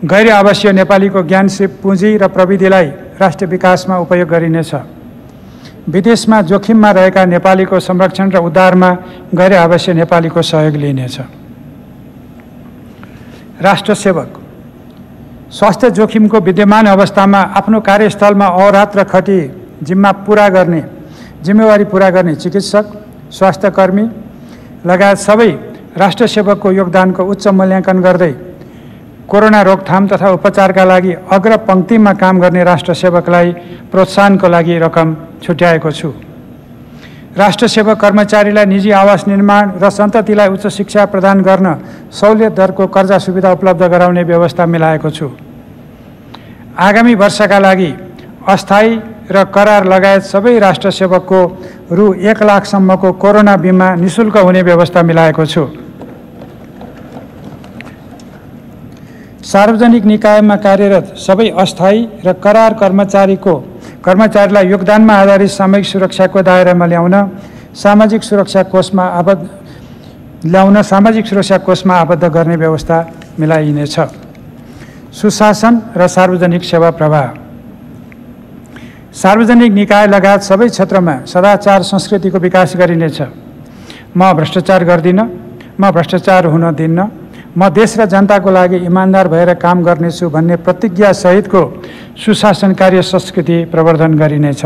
गैर आवासीय नेपालीको ज्ञान सिप पुँजी र प्रविधिलाई राष्ट्रिय विकासमा उपयोग गरिनेछ। विदेशमा जोखिममा रहेका नेपालीको संरक्षण र उद्धारमा गैर आवासीय नेपालीको सहयोग लिइनेछ। राष्ट्र सेवक स्वास्थ्य जोखिमको विद्यमान अवस्थामा आफ्नो कार्यस्थलमा अहोरात्र खटी जिम्मेवारी पूरा गर्ने चिकित्सक, स्वास्थ्यकर्मी लगायत सबै राष्ट्र सेवकको योगदानको उच्च मूल्याङ्कन गर्दै कोरोना रोकथाम तथा उपचारका लागि अग्रपङ्क्तिमा काम गर्ने राष्ट्र सेवकलाई प्रोत्साहनको लागि रकम छुट्याएको छु। राष्ट्र सेवक कर्मचारीलाई निजी आवास निर्माण र सन्ततिलाई उच्च शिक्षा प्रदान गर्न सहुलियत दरको कर्जा सुविधा उपलब्ध गराउने व्यवस्था मिलाएको छु। आगामी वर्षका लागि अस्थायी र करार लगायत सबै राष्ट्र सेवकको रु 1 लाखसम्मको कोरोना बिमा निशुल्क हुने व्यवस्था मिलाएको छु। सार्वजनिक निकायमा कार्यरत सबै अस्थायी र करार कर्मचारीलाई योगदानमा आधारित सामूहिक सुरक्षाको दायरामा ल्याउन सामाजिक सुरक्षा कोषमा आबद्ध गर्ने व्यवस्था मिलाइनेछ। सुशासन र सार्वजनिक सेवा प्रवाह सार्वजनिक निकाय लगायत सबै क्षेत्रमा सदाचार संस्कृतिको विकास गरिनेछ। म भ्रष्टाचार गर्दिनँ, म भ्रष्टाचार हुन दिन्न, म देश र जनताको लागि इमानदार भएर काम गर्नेछु भन्ने प्रतिज्ञा सहितको सुशासन कार्य संस्कृति प्रवर्धन गरिनेछ।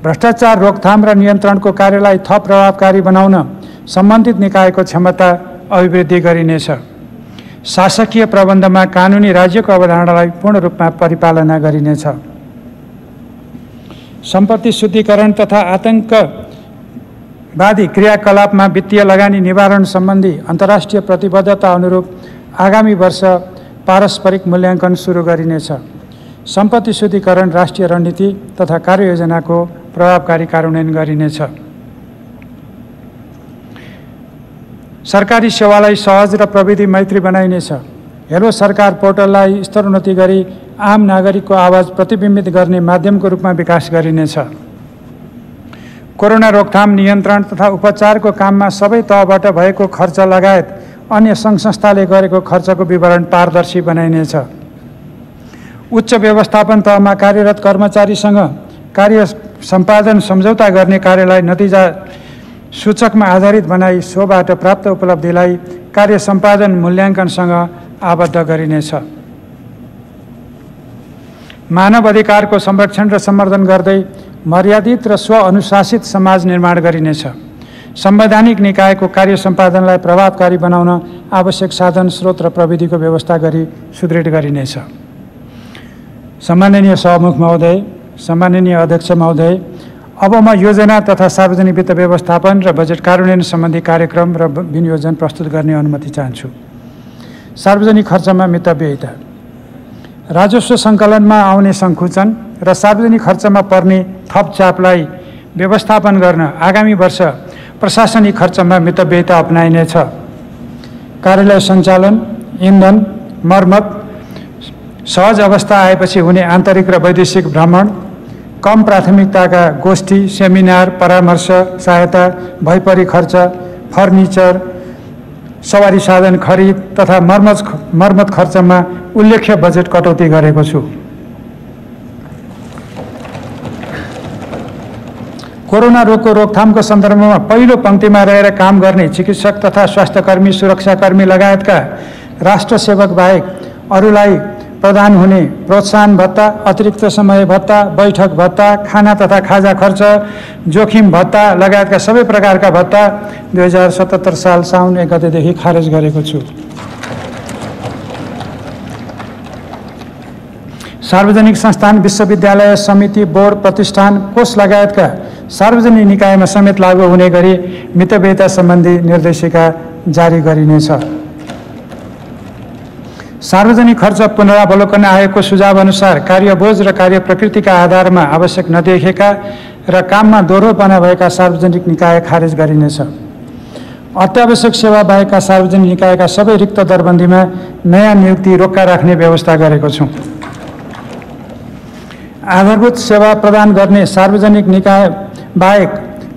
भ्रष्टाचार रोकथाम र नियन्त्रणको कार्यलाई थप प्रभावकारी बनाउन सम्बन्धित निकायको क्षमता अभिवृद्धि गरिनेछ। शासकीय प्रबन्धमा कानुनी राज्यको अवधारणालाई पूर्ण रूपमा परिपालना गरिनेछ। सम्पत्ति शुद्धिकरण तथा आतंकवादी क्रियाकलापमा वित्तीय लगानी निवारण सम्बन्धी अन्तर्राष्ट्रिय प्रतिबद्धता अनुरूप आगामी वर्ष पारस्परिक मूल्याङ्कन सुरु गरिनेछ। सम्पत्ति शुद्धिकरण राष्ट्रिय रणनीति तथा कार्ययोजनाको प्रभावकारी कार्यान्वयन गरिनेछ। सरकारी सेवालाई सहज र प्रविधि मैत्री बनाइनेछ। हेलो सरकार पोर्टललाई स्तरोन्नति गरी आम नागरिकको आवाज प्रतिबिम्बित गर्ने माध्यमको रूपमा विकास गरिनेछ। कोरोना रोकथाम नियन्त्रण तथा उपचारको काममा सबै तहबाट भएको खर्च लगायत अन्य सङ्घ संस्थाले गरेको खर्चको विवरण पारदर्शी बनाइनेछ। उच्च व्यवस्थापन तहमा कार्यरत कर्मचारीसँग कार्य सम्पादन सम्झौता गर्ने कार्यलाई नतिजा सूचकमा आधारित बनाई सोबाट प्राप्त उपलब्धिलाई कार्य सम्पादन मूल्याङ्कनसँग आबद्ध गरिनेछ। मानव अधिकारको संरक्षण र सम्वर्धन गर्दै मर्यादित र स्वअनुशासित समाज निर्माण गरिनेछ। संवैधानिक निकायको कार्य सम्पादनलाई प्रभावकारी बनाउन आवश्यक साधन स्रोत र प्रविधिको व्यवस्था गरी सुदृढ गरिनेछ। सम्माननीय सभामुख महोदय, सम्माननीय अध्यक्ष महोदय, अब म योजना तथा सार्वजनिक वित्त व्यवस्थापन र बजेट कार्यान्वयन सम्बन्धी कार्यक्रम र विनियोजन प्रस्तुत गर्ने अनुमति चाहन्छु। सार्वजनिक खर्चमा मितव्ययिता, राजस्व सङ्कलनमा आउने सङ्कुचन र सार्वजनिक खर्चमा पर्ने थप चापलाई व्यवस्थापन गर्न आगामी वर्ष प्रशासनिक खर्चमा मितव्ययिता अपनाइनेछ। कार्यालय सञ्चालन, इन्धन, मर्मत, सहज अवस्था आएपछि हुने आन्तरिक र वैदेशिक भ्रमण, कम प्राथमिकताका गोष्ठी, सेमिनार, परामर्श, सहायता, भइपरी खर्च, फर्निचर, सवारी साधन खरिद तथा मर्मत खर्चमा उल्लेख्य बजेट कटौती गरेको छु। कोरोना रोगको रोकथामको सन्दर्भमा पहिलो पङ्क्तिमा रहेर काम गर्ने चिकित्सक तथा स्वास्थ्यकर्मी, सुरक्षाकर्मी लगायतका राष्ट्र सेवक बाहेक अरूलाई प्रदान हुने प्रोत्साहन भत्ता, अतिरिक्त समय भत्ता, बैठक भत्ता, खाना तथा खाजा खर्च, जोखिम भत्ता लगायतका सबै प्रकारका भत्ता 2077 साल साउन 1 गतेदेखि खारेज गरेको छु। सार्वजनिक संस्थान, विश्वविद्यालय, समिति, बोर्ड, प्रतिष्ठान, कोष लगायतका सार्वजनिक निकायमा समेत लागू हुने गरी मितव्ययिता सम्बन्धी निर्देशिका जारी गरिनेछ। सार्वजनिक खर्च पुनरावलोकन आयोगको सुझाव अनुसार कार्यबोझ र कार्य प्रकृतिका आधारमा आवश्यक नदेखेका र काममा दोहोरोपना भएका सार्वजनिक निकाय खारेज गरिनेछ। अत्यावश्यक सेवा बाहेकका सार्वजनिक निकायका सबै रिक्त दरबन्दीमा नयाँ नियुक्ति रोक्का राख्ने व्यवस्था गरेको छु। आधारभूत सेवा प्रदान गर्ने सार्वजनिक निकाय बाहेक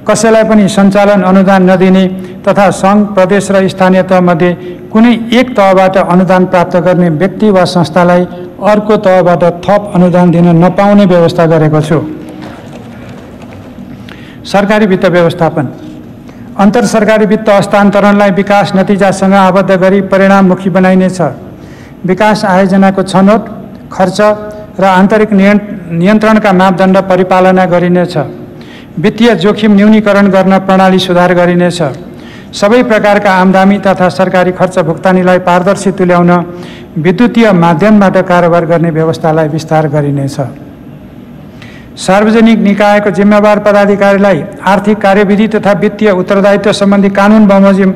कसैलाई पनि सञ्चालन अनुदान नदिने तथा सङ्घ प्रदेश र स्थानीय तहमध्ये कुनै एक तहबाट अनुदान प्राप्त गर्ने व्यक्ति वा संस्थालाई अर्को तहबाट थप अनुदान दिन नपाउने व्यवस्था गरेको छु। सरकारी वित्त व्यवस्थापन। अन्तर सरकारी वित्त हस्तान्तरणलाई विकास नतिजासँग आबद्ध गरी परिणाममुखी बनाइनेछ। विकास आयोजनाको छनौट, खर्च र आन्तरिक नियन्त्रणका मापदण्ड परिपालना गरिनेछ। वित्तीय जोखिम न्यूनीकरण गर्न प्रणाली सुधार गरिनेछ। सबै प्रकारका आम्दानी तथा सरकारी खर्च भुक्तानीलाई पारदर्शी तुल्याउन विद्युतीय माध्यमबाट कारोबार गर्ने व्यवस्थालाई विस्तार गरिनेछ। सार्वजनिक निकायको जिम्मेवार पदाधिकारीलाई आर्थिक कार्यविधि तथा वित्तीय उत्तरदायित्व सम्बन्धी कानुन बमोजिम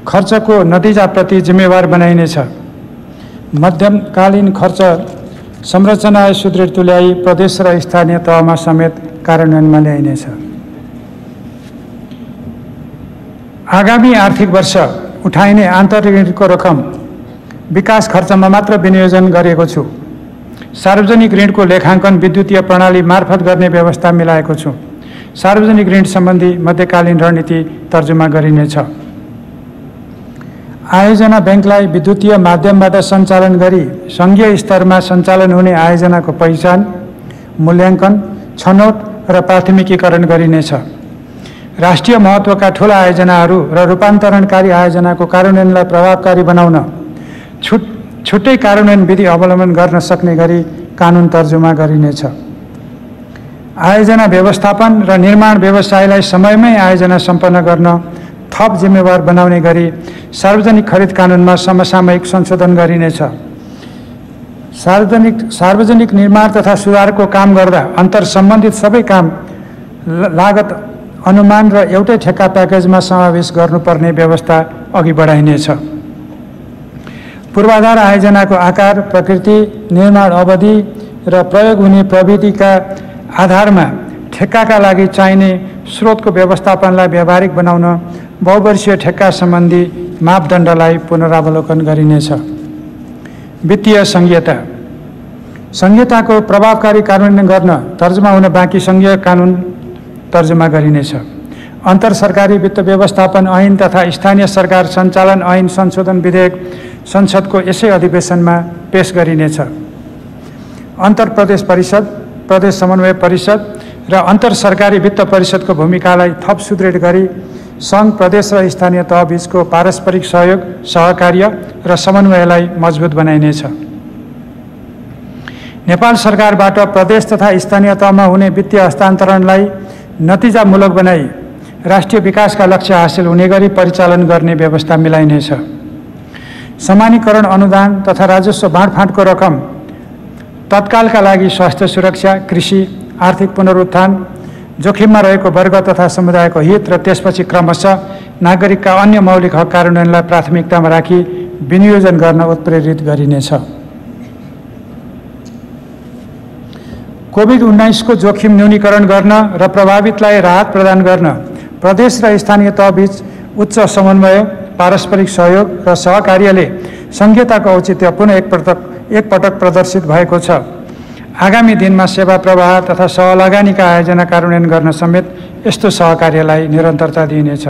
खर्चको नतिजाप्रति जिम्मेवार बनाइनेछ। मध्यमकालीन खर्च संरचना सुदृढ तुल्याई प्रदेश र स्थानीय तहमा समेत कार्यान्वयनमा ल्याइनेछ। आगामी आर्थिक वर्ष उठाइने आन्तरिक ऋणको रकम विकास खर्चमा मात्र विनियोजन गरेको छु। सार्वजनिक ऋणको लेखाङ्कन विद्युतीय प्रणाली मार्फत गर्ने व्यवस्था मिलाएको छु। सार्वजनिक ऋण सम्बन्धी मध्यकालीन रणनीति तर्जुमा गरिनेछ। आयोजना ब्याङ्कलाई विद्युतीय माध्यमबाट सञ्चालन गरी सङ्घीय स्तरमा सञ्चालन हुने आयोजनाको पहिचान, मूल्याङ्कन, छनौट र प्राथमिकीकरण गरिनेछ। राष्ट्रिय महत्त्वका ठूला आयोजनाहरू र रूपान्तरणकारी आयोजनाको कार्यान्वयनलाई प्रभावकारी बनाउन छुट्टै कार्यान्वयन विधि अवलम्बन गर्न सक्ने गरी कानुन तर्जुमा गरिनेछ। आयोजना व्यवस्थापन र निर्माण व्यवसायलाई समयमै आयोजना सम्पन्न गर्न थप जिम्मेवार बनाउने गरी सार्वजनिक खरिद कानुनमा समसामयिक संशोधन गरिनेछ। सार्वजनिक निर्माण तथा सुधारको काम गर्दा अन्तर सम्बन्धित सबै काम लागत अनुमान र एउटै ठेक्का प्याकेजमा समावेश गर्नुपर्ने व्यवस्था अघि बढाइनेछ। पूर्वाधार आयोजनाको आकार, प्रकृति, निर्माण अवधि र प्रयोग हुने प्रविधिका आधारमा ठेक्काका लागि चाहिने स्रोतको व्यवस्थापनलाई व्यावहारिक बनाउन बहुवर्षीय ठेक्का सम्बन्धी मापदण्डलाई पुनरावलोकन गरिनेछ। वित्तीय संघीयता। संघीयताको प्रभावकारी कार्यान्वयन गर्न तर्जुमा हुन बाँकी संघीय कानुन तर्जुमा गरिनेछ। अन्तर सरकारी वित्त व्यवस्थापन ऐन तथा स्थानीय सरकार सञ्चालन ऐन संशोधन विधेयक संसदको यसै अधिवेशनमा पेश गरिनेछ। अन्तर प्रदेश परिषद, प्रदेश समन्वय परिषद र अन्तर सरकारी वित्त परिषदको भूमिकालाई थप सुदृढ गरी सङ्घ, प्रदेश र स्थानीय तहबीचको पारस्परिक सहयोग, सहकार्य र समन्वयलाई मजबुत बनाइनेछ। नेपाल सरकारबाट प्रदेश तथा स्थानीय तहमा हुने वित्तीय हस्तान्तरणलाई नतिजामूलक बनाई राष्ट्रिय विकासका लक्ष्य हासिल हुने गरी परिचालन गर्ने व्यवस्था मिलाइनेछ। समानीकरण अनुदान तथा राजस्व बाँडफाँडको रकम तत्कालका लागि स्वास्थ्य सुरक्षा, कृषि, आर्थिक पुनरुत्थान, जोखिममा रहेको वर्ग तथा समुदायको हित र त्यसपछि क्रमशः नागरिकका अन्य मौलिक हक कार्यान्वयनलाई प्राथमिकतामा राखी विनियोजन गर्न उत्प्रेरित गरिनेछ। कोभिड-19 को जोखिम न्यूनीकरण गर्न र प्रभावितलाई राहत प्रदान गर्न प्रदेश र स्थानीय तहबीच उच्च समन्वय, पारस्परिक सहयोग र सहकार्यले संघीयताको औचित्य पुनः एकपटक प्रदर्शित भएको छ। आगामी दिनमा सेवा प्रवाह तथा सहलगानीका आयोजना कार्यान्वयन गर्न समेत यस्तो सहकार्यलाई निरन्तरता दिइनेछ।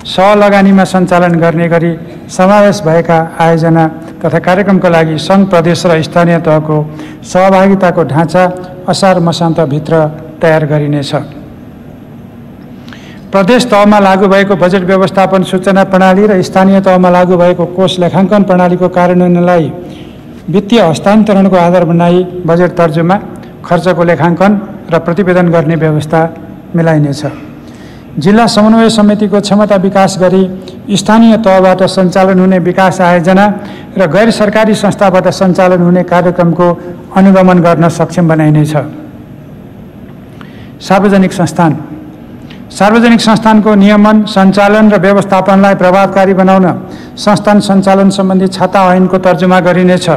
सहलगानीमा सञ्चालन गर्ने गरी समावेश भएका आयोजना तथा कार्यक्रमको लागि सङ्घ, प्रदेश र स्थानीय तहको सहभागिताको ढाँचा असार मसान्तभित्र तयार गरिनेछ। प्रदेश तहमा लागू भएको बजेट व्यवस्थापन सूचना प्रणाली र स्थानीय तहमा लागू भएको कोष लेखाङ्कन प्रणालीको कार्यान्वयनलाई वित्तीय हस्तान्तरणको आधार बनाई बजेट तर्जुमा, खर्चको लेखाङ्कन र प्रतिवेदन गर्ने व्यवस्था मिलाइनेछ। जिल्ला समन्वय समितिको क्षमता विकास गरी स्थानीय तहबाट सञ्चालन हुने विकास आयोजना र गैर सरकारी संस्थाबाट सञ्चालन हुने कार्यक्रमको अनुगमन गर्न सक्षम बनाइनेछ। सार्वजनिक संस्थान। सार्वजनिक संस्थानको नियमन, सञ्चालन र व्यवस्थापनलाई प्रभावकारी बनाउन संस्थान सञ्चालन सम्बन्धी छाता ऐनको तर्जुमा गरिनेछ।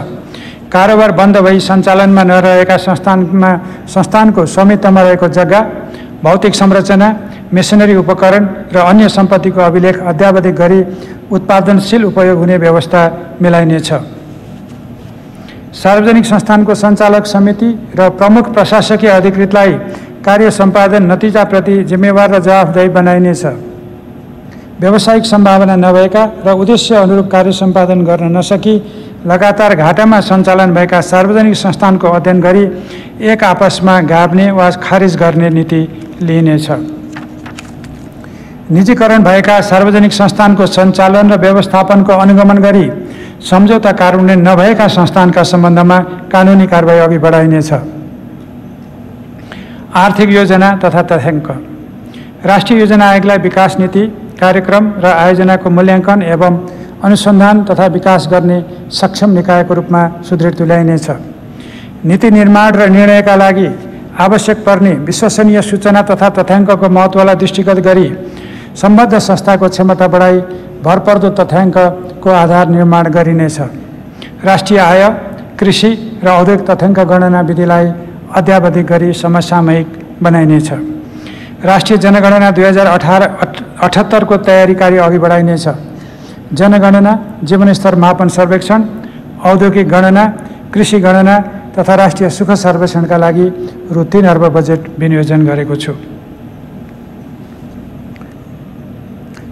कारोबार बन्द भई सञ्चालनमा नरहेका संस्थानको स्वामित्वमा रहेको जग्गा, भौतिक संरचना, मेसिनरी उपकरण र अन्य सम्पत्तिको अभिलेख अद्यावधिक गरी उत्पादनशील उपयोग हुने व्यवस्था मिलाइनेछ। सार्वजनिक संस्थानको सञ्चालक समिति र प्रमुख प्रशासकीय अधिकृतलाई कार्य सम्पादन नतिजाप्रति जिम्मेवार र जवाफदेही बनाइनेछ। व्यावसायिक सम्भावना नभएका र उद्देश्य अनुरूप कार्य सम्पादन गर्न नसकी लगातार घाटामा सञ्चालन भएका सार्वजनिक संस्थानको अध्ययन गरी एक आपसमा गाभ्ने वा खारिज गर्ने नीति लिइनेछ। निजीकरण भएका सार्वजनिक संस्थानको सञ्चालन र व्यवस्थापनको अनुगमन गरी सम्झौता कार्यान्वयन नभएका संस्थानका सम्बन्धमा कानुनी कारबाही अघि बढाइनेछ। आर्थिक योजना तथा तथ्याङ्क। राष्ट्रिय योजना आयोगलाई विकास नीति, कार्यक्रम र आयोजनाको मूल्याङ्कन एवं अनुसन्धान तथा विकास गर्ने सक्षम निकायको रूपमा सुदृढ तुल्याइनेछ। नीति निर्माण र निर्णयका लागि आवश्यक पर्ने विश्वसनीय सूचना तथा तथ्याङ्कको महत्त्वलाई दृष्टिगत गरी सम्बद्ध संस्थाको क्षमता बढाई भरपर्दो तथ्याङ्कको आधार निर्माण गरिनेछ। राष्ट्रिय आय, कृषि र औद्योगिक तथ्याङ्क गणना विधिलाई अद्यावधिक गरी समसामयिक बनाइनेछ। राष्ट्रिय जनगणना 2078 को तयारी कार्य अघि बढाइनेछ। जनगणना, जीवनस्तर मापन सर्वेक्षण, औद्योगिक गणना, कृषि गणना तथा राष्ट्रिय सुख सर्वेक्षणका लागि रु 3 अर्ब बजेट विनियोजन गरेको छु।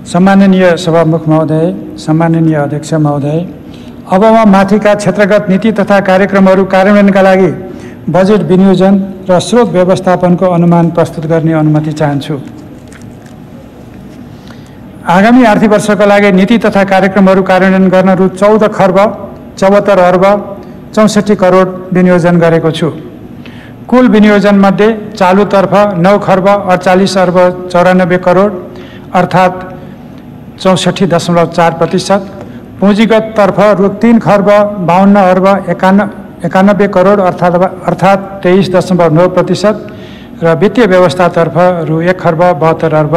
सम्माननीय सभामुख महोदय, सम्माननीय अध्यक्ष महोदय, अब म माथिका क्षेत्रगत नीति तथा कार्यक्रमहरू कार्यान्वयनका लागि बजेट विनियोजन र स्रोत व्यवस्थापनको अनुमान प्रस्तुत गर्ने अनुमति चाहन्छु। आगामी आर्थिक वर्षका लागि नीति तथा कार्यक्रमहरू कार्यान्वयन गर्न रु 14 खर्ब 74 अर्ब 64 करोड विनियोजन गरेको छु। कुल विनियोजन मध्ये चालुतर्फ 9 खर्ब 48 अर्ब 94 करोड अर्थात् 64.4%, पुँजीगत तर्फ रु 3 खर्ब 52 अर्ब 91 करोड अर्थात् 23.9% र वित्तीय व्यवस्थातर्फ रु 1 खर्ब 72 अर्ब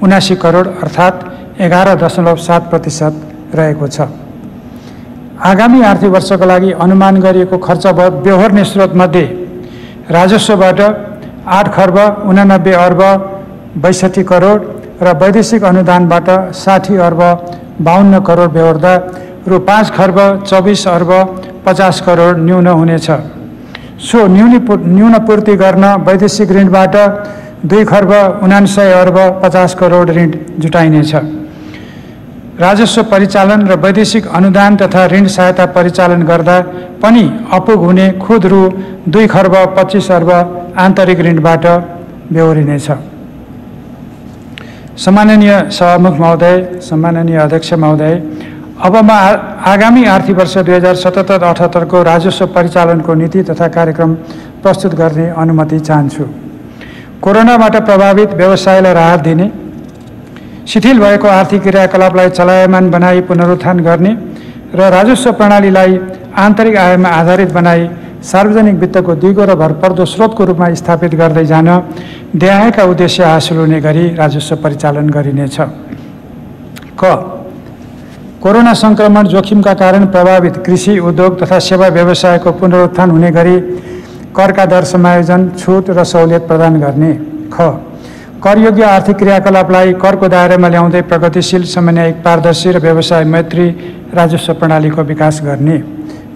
79 करोड अर्थात् 11.7% रहेको छ। आगामी आर्थिक वर्षका लागि अनुमान गरिएको खर्च व्यवहार्ने स्रोतमध्ये राजस्वबाट 8 खर्ब 89 अर्ब 62 करोड र वैदेशिक अनुदानबाट 60 अर्ब 52 करोड बेहोर्दा रु 5 खर्ब 24 अर्ब 50 करोड न्यून हुनेछ। सो न्यून पूर्ति गर्न वैदेशिक ऋणबाट 2 खर्ब 79 अर्ब 50 करोड ऋण जुटाइनेछ। राजस्व परिचालन र वैदेशिक अनुदान तथा ऋण सहायता परिचालन गर्दा पनि अपुग हुने खुद रु 2 खर्ब 25 अर्ब आन्तरिक ऋणबाट बेहोरिनेछ। सम्माननीय सभामुख महोदय, सम्माननीय अध्यक्ष महोदय, अब म आगामी आर्थिक वर्ष 2077-78 को राजस्व परिचालनको नीति तथा कार्यक्रम प्रस्तुत गर्ने अनुमति चाहन्छु। कोरोनाबाट प्रभावित व्यवसायलाई राहत दिने, शिथिल भएको आर्थिक क्रियाकलापलाई चलायमान बनाई पुनरुत्थान गर्ने र राजस्व प्रणालीलाई आन्तरिक आयमा आधारित बनाई सार्वजनिक वित्तको दिगो र भरपर्दो स्रोतको रूपमा स्थापित गर्दै जान देहायका उद्देश्य हासिल हुने गरी राजस्व परिचालन गरिनेछ। क कोरोना संक्रमण जोखिमका कारण प्रभावित कृषि, उद्योग तथा सेवा व्यवसायको पुनरुत्थान हुने गरी करका दर समायोजन, छुट र सहुलियत प्रदान गर्ने। ख करयोग्य आर्थिक क्रियाकलापलाई करको दायरामा ल्याउँदै प्रगतिशील, समन्वयिक, पारदर्शी र व्यवसाय मैत्री राजस्व प्रणालीको विकास गर्ने।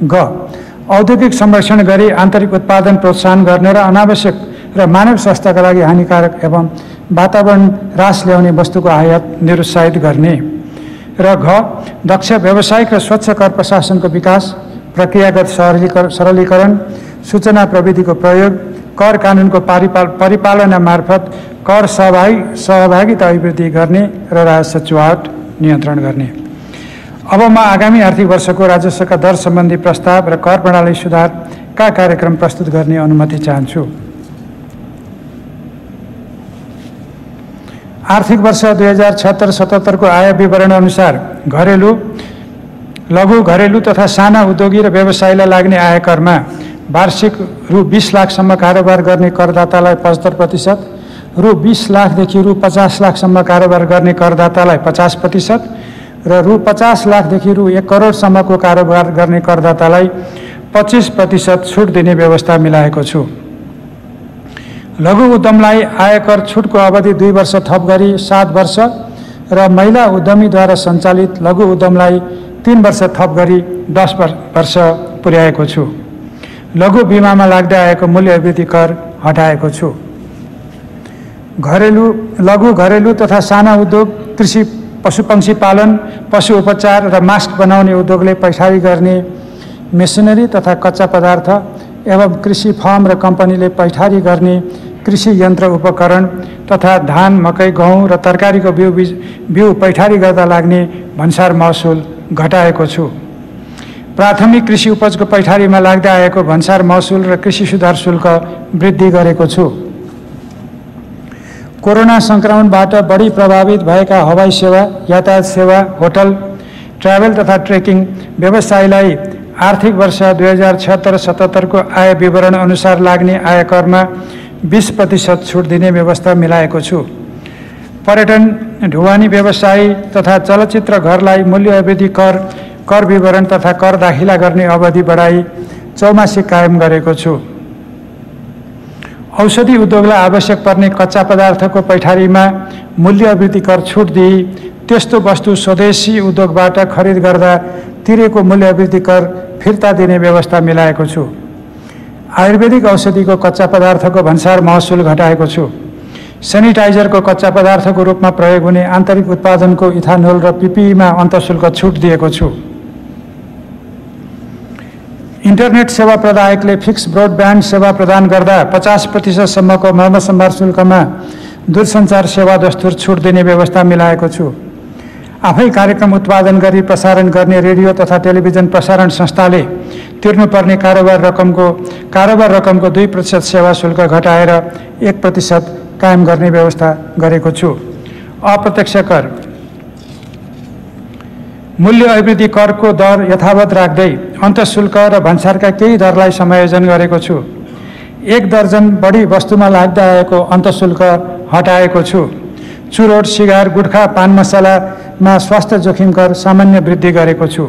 ग औद्योगिक संरक्षण गरी आन्तरिक उत्पादन प्रोत्साहन गर्ने र अनावश्यक र मानव स्वास्थ्यका लागि हानिकारक एवं वातावरण ह्रास ल्याउने वस्तुको आयात निरुत्साहित गर्ने। र घ दक्ष व्यावसायिक र स्वच्छ कर प्रशासनको विकास, प्रक्रियागत सरलीकरण, सूचना प्रविधिको प्रयोग, कर कानुनको परिपालना मार्फत कर सहभागिता अभिवृद्धि गर्ने र राजस्व चुहावट नियन्त्रण गर्ने। अब म आगामी आर्थिक वर्षको राजस्वका दर सम्बन्धी प्रस्ताव र कर प्रणाली सुधारका कार्यक्रम प्रस्तुत गर्ने अनुमति चाहन्छु। आर्थिक वर्ष 2076-77 को आय विवरण अनुसार घरेलु, लघु, घरेलु तथा साना उद्योगी र व्यवसायीलाई लाग्ने आयकरमा वार्षिक रु 20 लाखसम्म कारोबार गर्ने करदातालाई 75%, रु 20 लाखदेखि रु 50 लाखसम्म कारोबार गर्ने करदातालाई 50% र रु 50 लाखदेखि रु 1 करोडसम्मको कारोबार गर्ने करदातालाई 25% छुट दिने व्यवस्था मिलाएको छु। लघु उद्यमलाई आयकर छुटको अवधि 2 वर्ष थप गरी 7 वर्ष र महिला उद्यमीद्वारा सञ्चालित लघु उद्यमलाई 3 वर्ष थप गरी 10 वर्ष पुर्याएको छु। लघु बिमामा लाग्दै आएको मूल्य वृद्धि कर हटाएको छु। लघु घरेलु तथा साना उद्योग, कृषि पशुपक्षी पालन, पशु उपचार र मास्क बनाउने उद्योगले पैठारी गर्ने मेसिनरी तथा कच्चा पदार्थ एवं कृषि फर्म र कम्पनीले पैठारी गर्ने कृषि यन्त्र उपकरण तथा धान, मकै, गहुँ र तरकारीको बिउ पैठारी गर्दा लाग्ने भन्सार महसुल घटाएको छु। प्राथमिक कृषि उपजको पैठारीमा लाग्दै आएको भन्सार महसुल र कृषि सुधार शुल्क वृद्धि गरेको छु। कोरोना संक्रमणबाट बढी प्रभावित भएका हवाई सेवा, यातायात सेवा, होटल, ट्राभल तथा ट्रेकिङ व्यवसायलाई आर्थिक वर्ष 2076-77 को आय विवरण अनुसार लाग्ने आयकरमा 20% छुट दिने व्यवस्था मिलाएको छु। पर्यटन, ढुवानी व्यवसाय तथा चलचित्र घरलाई मूल्य अवधि कर विवरण तथा कर दाखिला गर्ने अवधि बढाई 4 मासिक कायम गरेको छु। औषधि उद्योगलाई आवश्यक पर्ने कच्चा पदार्थको पैठारीमा मूल्य अवधि कर छुट दिई त्यस्तो वस्तु स्वदेशी उद्योगबाट खरिद गर्दा तिरेको मूल्य अवधि कर फिर्ता दिने व्यवस्था मिलाएको छु। आयुर्वेदिक औषधिको कच्चा पदार्थको भन्सार महसुल घटाएको छु। सेनिटाइजरको कच्चा पदार्थको रूपमा प्रयोग हुने आन्तरिक उत्पादनको इथानोल र पिपिईमा अन्तःशुल्क छुट दिएको छु। इन्टरनेट सेवा प्रदायकले फिक्स ब्रोडब्यान्ड सेवा प्रदान गर्दा 50% सम्मको मर्मसम्भार शुल्कमा दूरसञ्चार सेवा दस्तुर छुट दिने व्यवस्था मिलाएको छु। आफै कार्यक्रम उत्पादन गरी प्रसारण गर्ने रेडियो तथा टेलिभिजन प्रसारण संस्थाले तिर्नुपर्ने कारोबार रकमको 2% सेवा शुल्क घटाएर 1% कायम गर्ने व्यवस्था गरेको छु। अप्रत्यक्ष कर मूल्य अभिवृद्धि करको दर यथावत राख्दै अन्तःशुल्क र भन्सारका केही दरलाई समायोजन गरेको छु। 1 दर्जन बढी वस्तुमा लाग्दै आएको अन्तःशुल्क हटाएको छु। चुरोट, सिगार, गुटखा, पान मसालामा स्वास्थ्य जोखिम कर सामान्य वृद्धि गरेको छु।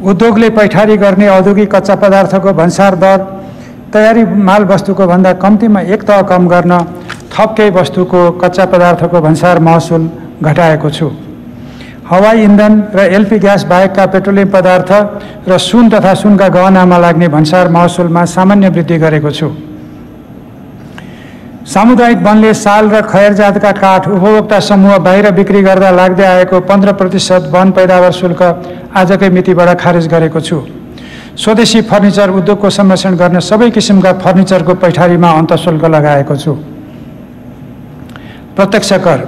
उद्योगले पैठारी गर्ने औद्योगिक कच्चा पदार्थको भन्सार दर तयारी माल वस्तुको भन्दा कम्तीमा 1 तह कम गर्न थप केही वस्तुको कच्चा पदार्थको भन्सार महसुल घटाएको छु। हवाई इन्धन र एलपी ग्यास बाहेकका पेट्रोलियम पदार्थ र सुन तथा सुनका गहनामा लाग्ने भन्सार महसुलमा सामान्य वृद्धि गरेको छु। सामुदायिक वनले साल र खयर जातका काठ उपभोक्ता समूह बाहिर बिक्री गर्दा लाग्दै आएको 15% वन पैदावार शुल्क आजकै मितिबाट खारेज गरेको छु। स्वदेशी फर्निचर उद्योगको संरक्षण गर्न सबै किसिमका फर्निचरको पैठारीमा अन्तःशुल्क लगाएको छु। प्रत्यक्ष कर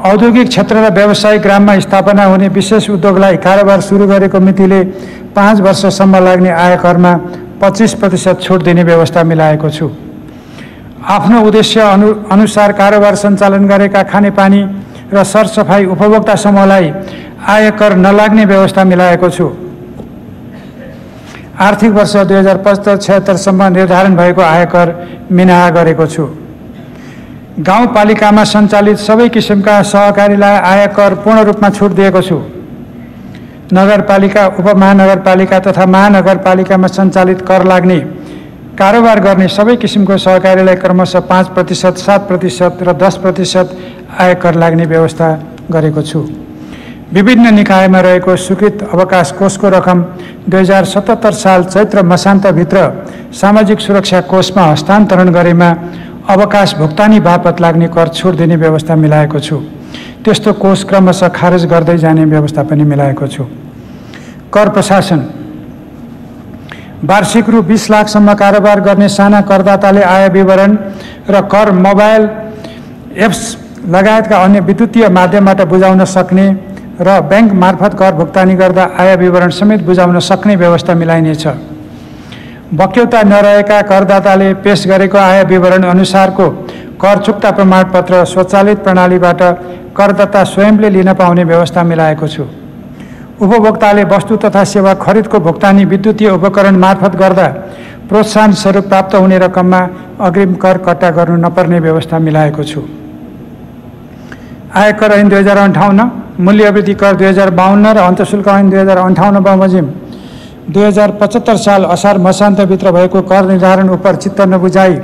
औद्योगिक क्षेत्र र व्यावसायिक ग्राममा स्थापना हुने विशेष उद्योगलाई कारोबार सुरु गरेको मितिले 5 वर्षसम्म लाग्ने आयकरमा 25% छुट दिने व्यवस्था मिलाएको छु। आफ्नो उद्देश्य अनुसार कारोबार सञ्चालन गरेका खानेपानी र सरसफाई उपभोक्ता समूहलाई आयकर नलाग्ने व्यवस्था मिलाएको छु। आर्थिक वर्ष 2075-76 सम्म निर्धारण भएको आयकर मिनाहा गरेको छु। गाउँपालिकामा सञ्चालित सबै किसिमका सहकारीलाई आयकर पूर्ण रूपमा छुट दिएको छु। नगरपालिका, उपमहानगरपालिका तथा महानगरपालिकामा सञ्चालित कर लाग्ने कारोबार गर्ने सबै किसिमको सहकारीलाई क्रमशः 5%, 7% र 10% आयकर लाग्ने व्यवस्था गरेको छु। विभिन्न निकायमा रहेको स्वीकृत अवकाश कोषको रकम 2077 साल चैत्र मसान्तभित्र सामाजिक सुरक्षा कोषमा हस्तान्तरण गरेमा अवकाश भुक्तानी बापत लाग्ने कर छुट दिने व्यवस्था मिलाएको छु। त्यस्तो कोष क्रमशः खारेज गर्दै जाने व्यवस्था पनि मिलाएको छु। कर प्रशासन वार्षिक रु 20 लाखसम्म कारोबार गर्ने साना करदाताले आय विवरण र कर मोबाइल एप्स लगायतका अन्य विद्युतीय माध्यमबाट बुझाउन सक्ने र बैंक मार्फत कर भुक्तानी गर्दा आय विवरण समेत बुझाउन सक्ने व्यवस्था मिलाइनेछ। बक्यौता नरहेका करदाताले पेश गरेको आय विवरण अनुसारको कर चुक्ता प्रमाणपत्र स्वचालित प्रणालीबाट करदाता स्वयंले लिन पाउने व्यवस्था मिलाएको छु। उपभोक्ताले वस्तु तथा सेवा खरिदको भुक्तानी विद्युतीय उपकरण मार्फत गर्दा प्रोत्साहन स्वरूप प्राप्त हुने रकममा अग्रिम कर कट्टा गर्नु नपर्ने व्यवस्था मिलाएको छु। आयकर ऐन 2058, मूल्य वृद्धि कर 2052 र अन्तःशुल्क ऐन 2058 बमोजिम 2075 साल असार मसान्तभित्र भएको कर निर्धारण उप चित्त नबुझाई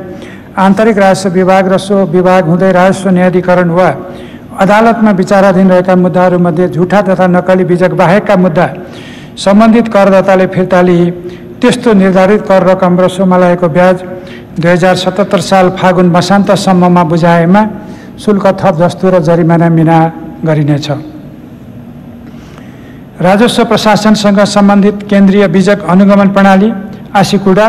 आन्तरिक राजस्व विभाग र सो विभाग हुँदै राजस्व न्यायाधिकरण वा अदालतमा विचाराधीन रहेका मुद्दाहरूमध्ये झुठा तथा नक्कली बीजक बाहेकका मुद्दा सम्बन्धित करदाताले फिर्ता लिई त्यस्तो निर्धारित कर रकम र सोमा लागेको ब्याज 2077 साल फागुन मसान्तसम्ममा बुझाएमा शुल्क थप जस्तो र जरिमाना मिना गरिनेछ। राजस्व प्रशासनसँग सम्बन्धित केन्द्रीय बीजक अनुगमन प्रणाली, आसीकुडा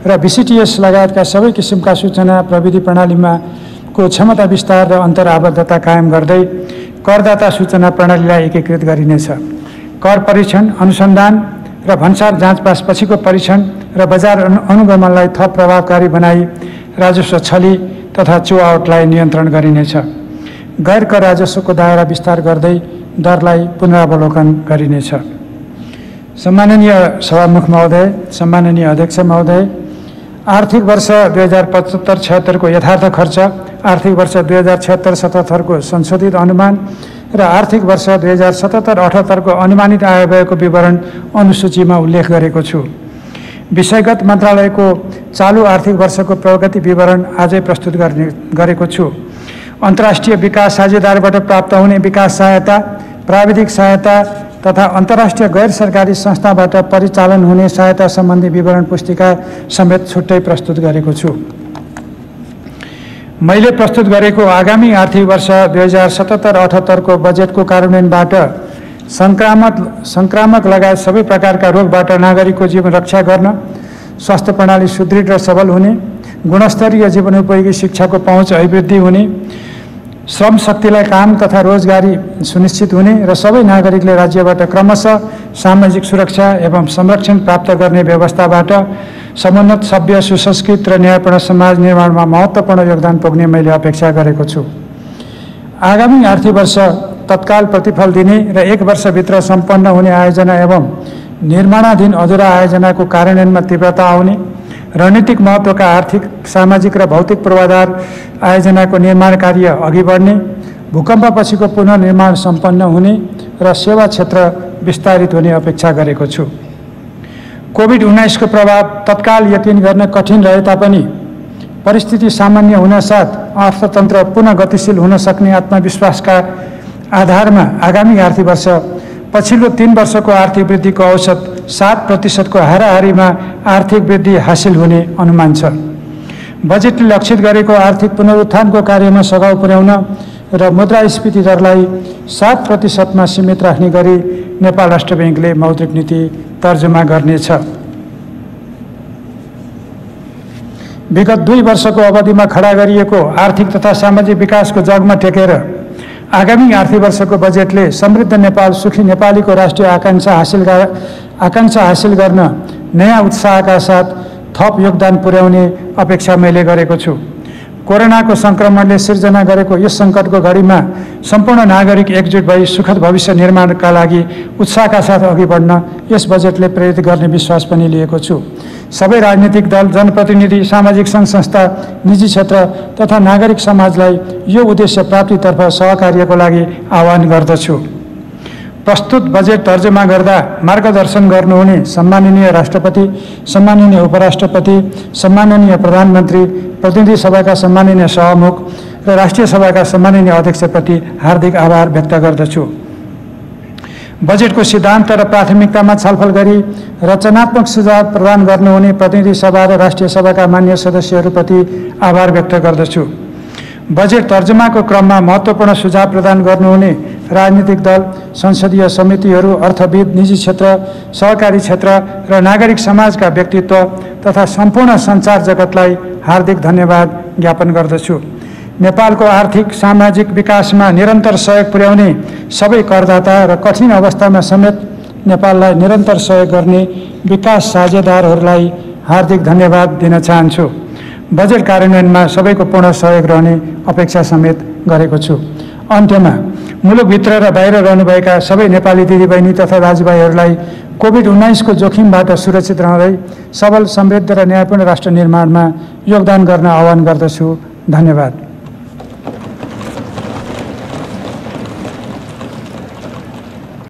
र VCTS लगायतका सबै किसिमका सूचना प्रविधि प्रणालीमा को क्षमता विस्तार र अन्तर्आबद्धता कायम गर्दै करदाता सूचना प्रणालीलाई एकीकृत गरिनेछ। कर परीक्षण, अनुसन्धान र भन्सार जाँचपास पछिको परीक्षण र बजार अनुगमनलाई थप प्रभावकारी बनाई राजस्व छली तथा चुहावटलाई नियन्त्रण गरिनेछ। गैर कर राजस्वको दायरा विस्तार गर्दै दरलाई पुनरावलोकन गरिनेछ। सम्माननीय सभामुख महोदय, सम्माननीय अध्यक्ष महोदय, आर्थिक वर्ष 2075-76 को यथार्थ खर्च, आर्थिक वर्ष 2076-77 को संशोधित अनुमान र आर्थिक वर्ष 2077-78 को अनुमानित आय व्ययको विवरण अनुसूचीमा उल्लेख गरेको छु। विषयगत मन्त्रालयको चालू आर्थिक वर्षको प्रगति विवरण आजै प्रस्तुत गरेको छु। अन्तर्राष्ट्रिय विकास साझेदारबाट प्राप्त हुने विकास सहायता, प्राविधिक सहायता तथा अन्तर्राष्ट्रिय गैर सरकारी संस्थाबाट परिचालन हुने सहायता सम्बन्धी विवरण पुस्तिका समेत छुट्टै प्रस्तुत गरेको छु। मैले प्रस्तुत गरेको आगामी आर्थिक वर्ष 2077-78 को बजेटको कार्यान्वयनबाट संक्रामक लगायत सबै प्रकारका रोगबाट नागरिकको जीवन रक्षा गर्न, स्वास्थ्य प्रणाली सुदृढ र सबल हुने, गुणस्तरीय जीवनोपयोगी शिक्षाको पहुँच अभिवृद्धि हुने, श्रम शक्तिलाई काम तथा रोजगारी सुनिश्चित हुने र सबै नागरिकले राज्यबाट क्रमशः सामाजिक सुरक्षा एवं संरक्षण प्राप्त गर्ने व्यवस्थाबाट समुन्नत, सभ्य, सुसंस्कृत र न्यायपूर्ण समाज निर्माणमा महत्त्वपूर्ण योगदान पुग्ने मैले अपेक्षा गरेको छु। आगामी आर्थिक वर्ष तत्काल प्रतिफल दिने र 1 वर्षभित्र सम्पन्न हुने आयोजना एवं निर्माणाधीन अधुरा आयोजनाको कार्यान्वयनमा तीव्रता आउने, रणनीतिक महत्त्वका आर्थिक, सामाजिक र भौतिक पूर्वाधार आयोजनाको निर्माण कार्य अघि बढ्ने, भूकम्पपछिको पुनर्निर्माण सम्पन्न हुने र सेवा क्षेत्र विस्तारित हुने अपेक्षा गरेको छु। कोभिड-19 को प्रभाव तत्काल यकिन गर्न कठिन रहे तापनि परिस्थिति सामान्य हुनसाथ अर्थतन्त्र पुनः गतिशील हुन सक्ने आत्मविश्वासका आधारमा आगामी आर्थिक वर्ष पछिल्लो 3 वर्षको आर्थिक वृद्धिको औसत 7% को हाराहारीमा आर्थिक वृद्धि हासिल हुने अनुमान छ। बजेटले लक्षित गरेको आर्थिक पुनरुत्थानको कार्यमा सघाउ पुर्याउन र मुद्रास्फीति दरलाई 7% मा सीमित राख्ने गरी नेपाल राष्ट्र बैंकले मौद्रिक नीति तर्जुमा गर्नेछ। विगत 2 वर्षको अवधिमा खडा गरिएको आर्थिक तथा सामाजिक विकासको जगमा टेकेर आगामी आर्थिक वर्षको बजेटले समृद्ध नेपाल, सुखी नेपालीको राष्ट्रिय आकांक्षा हासिल गर्न नयाँ उत्साहका साथ थप योगदान पुर्याउने अपेक्षा मैले गरेको छु। कोरोनाको संक्रमणले सिर्जना गरेको यस सङ्कटको घडीमा सम्पूर्ण नागरिक एकजुट भई सुखद भविष्य निर्माणका लागि उत्साहका साथ अघि बढ्न यस बजेटले प्रेरित गर्ने विश्वास पनि लिएको छु। सबै राजनीतिक दल, जनप्रतिनिधि, सामाजिक सङ्घ संस्था, निजी क्षेत्र तथा नागरिक समाजलाई यो उद्देश्य प्राप्तितर्फ सहकार्यको लागि आह्वान गर्दछु। प्रस्तुत बजेट तर्जुमा गर्दा मार्गदर्शन गर्नुहुने सम्माननीय राष्ट्रपति, सम्माननीय उपराष्ट्रपति, सम्माननीय प्रधानमन्त्री, प्रतिनिधि सभाका सम्माननीय सभामुख र राष्ट्रिय सभाका सम्माननीय अध्यक्षप्रति हार्दिक आभार व्यक्त गर्दछु। बजेटको सिद्धान्त र प्राथमिकतामा छलफल गरी रचनात्मक सुझाव प्रदान गर्नुहुने प्रतिनिधि सभा र राष्ट्रिय सभाका मान्य सदस्यहरूप्रति आभार व्यक्त गर्दछु। बजेट तर्जुमाको क्रममा महत्त्वपूर्ण सुझाव प्रदान गर्नुहुने राजनीतिक दल, संसदीय समितिहरू, अर्थविद, निजी क्षेत्र, सहकारी क्षेत्र र नागरिक समाजका व्यक्तित्व तथा सम्पूर्ण सञ्चार जगतलाई हार्दिक धन्यवाद ज्ञापन गर्दछु। नेपालको आर्थिक, सामाजिक विकासमा निरन्तर सहयोग पुर्याउने सबै करदाता र कठिन अवस्थामा समेत नेपाललाई निरन्तर सहयोग गर्ने विकास साझेदारहरूलाई हार्दिक धन्यवाद दिन चाहन्छु। बजेट कार्यान्वयनमा सबैको पूर्ण सहयोग रहने अपेक्षा समेत गरेको छु। अन्त्यमा मुलुकभित्र र बाहिर रहनुभएका सबै नेपाली दिदीबहिनी तथा दाजुभाइहरूलाई कोभिड-19 को जोखिमबाट सुरक्षित रहँदै सबल, समृद्ध र न्यायपूर्ण राष्ट्र निर्माणमा योगदान गर्न आह्वान गर्दछु। धन्यवाद।